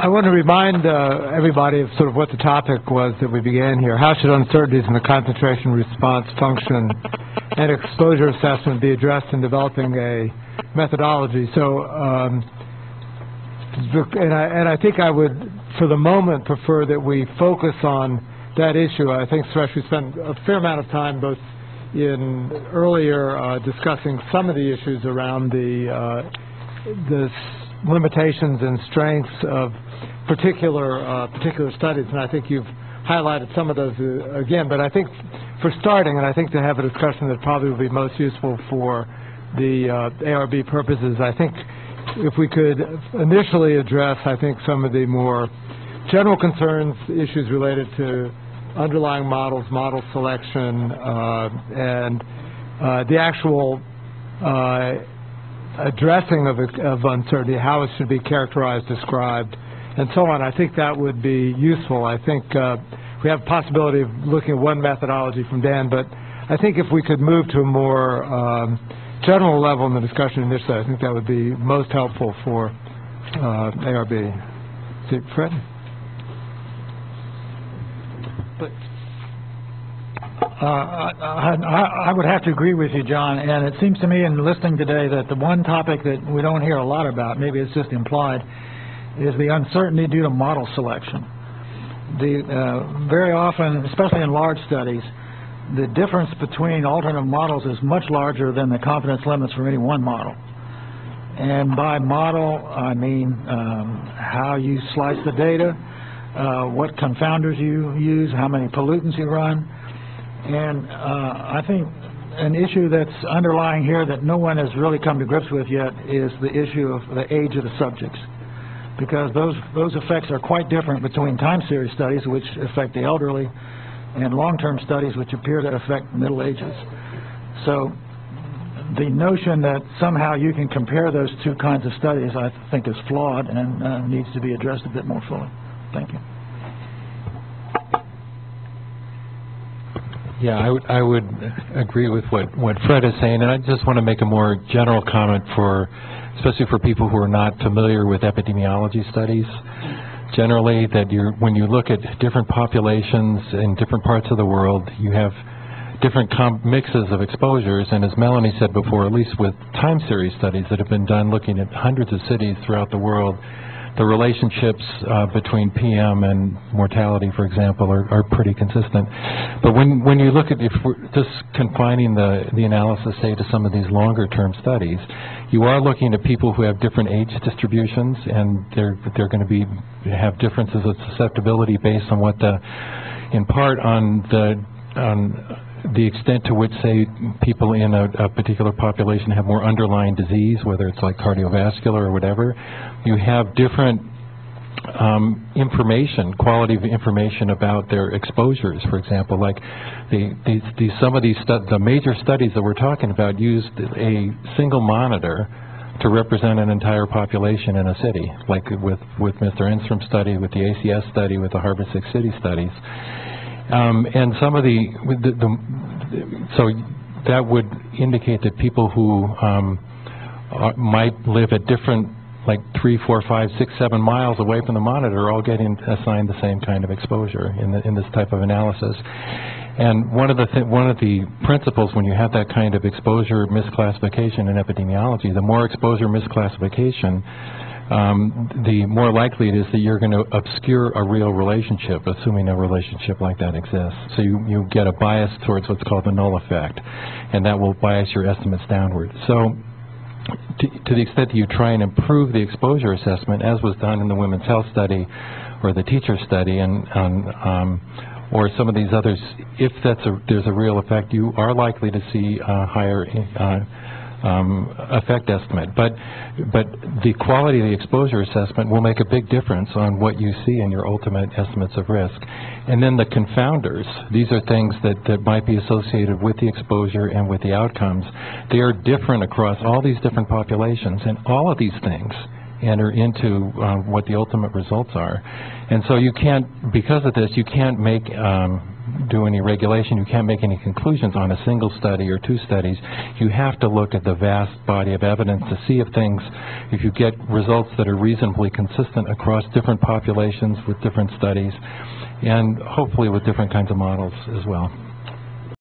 I want to remind everybody of sort of what the topic was that we began here. How should uncertainties in the concentration response function and exposure assessment be addressed in developing a methodology? So, and I think I would, for the moment, prefer that we focus on that issue. I think, Suresh, we spent a fair amount of time both in earlier discussing some of the issues around the limitations and strengths of particular studies, and I think you've highlighted some of those again. But I think for starting, and I think to have a discussion that probably will be most useful for the ARB purposes, I think if we could initially address, I think, some of the more general concerns, issues related to underlying models, model selection, and the actual addressing of uncertainty, how it should be characterized, described, and so on. I think that would be useful. I think we have a possibility of looking at one methodology from Dan, but I think if we could move to a more general level in the discussion initially, I think that would be most helpful for ARB. See, Fred? I would have to agree with you, John, and it seems to me in listening today that the one topic that we don't hear a lot about, maybe it's just implied, is the uncertainty due to model selection. Very often, especially in large studies, the difference between alternative models is much larger than the confidence limits for any one model. And by model, I mean how you slice the data, what confounders you use, how many pollutants you run. And I think an issue that's underlying here that no one has really come to grips with yet is the issue of the age of the subjects, because those effects are quite different between time series studies, which affect the elderly, and long-term studies, which appear to affect middle ages. So the notion that somehow you can compare those two kinds of studies, I think, is flawed and needs to be addressed a bit more fully. Thank you. Yeah, I would agree with what Fred is saying, and I just want to make a more general comment especially for people who are not familiar with epidemiology studies. Generally, that when you look at different populations in different parts of the world, you have different mixes of exposures, and as Melanie said before, at least with time series studies that have been done looking at hundreds of cities throughout the world, the relationships between PM and mortality, for example, are pretty consistent. But when you look at, if we're just confining the analysis, say, to some of these longer-term studies, you are looking at people who have different age distributions, and they're going to have differences of susceptibility based on in part on the extent to which, say, people in a particular population have more underlying disease, whether it's like cardiovascular or whatever. You have different quality of information about their exposures. For example, like some of the major studies that we're talking about used a single monitor to represent an entire population in a city, like with Mr. Enstrom's study, with the ACS study, with the Harvard Six City studies. And some of so that would indicate that people who might live at different, like 3, 4, 5, 6, 7 miles away from the monitor, are all getting assigned the same kind of exposure in this type of analysis. And one of the principles when you have that kind of exposure misclassification in epidemiology, the more exposure misclassification, the more likely it is that you're going to obscure a real relationship, assuming a relationship like that exists. So you get a bias towards what's called the null effect, and that will bias your estimates downward. So to the extent that you try and improve the exposure assessment, as was done in the women's health study or the teacher study, or some of these others, if there's a real effect, you are likely to see a higher effect estimate. But the quality of the exposure assessment will make a big difference on what you see in your ultimate estimates of risk. And then the confounders, these are things that might be associated with the exposure and with the outcomes. They are different across all these different populations, and all of these things enter into what the ultimate results are. And so you can't, because of this, you can't make do any regulation, you can't make any conclusions on a single study or two studies. You have to look at the vast body of evidence to see if you get results that are reasonably consistent across different populations with different studies, and hopefully with different kinds of models as well.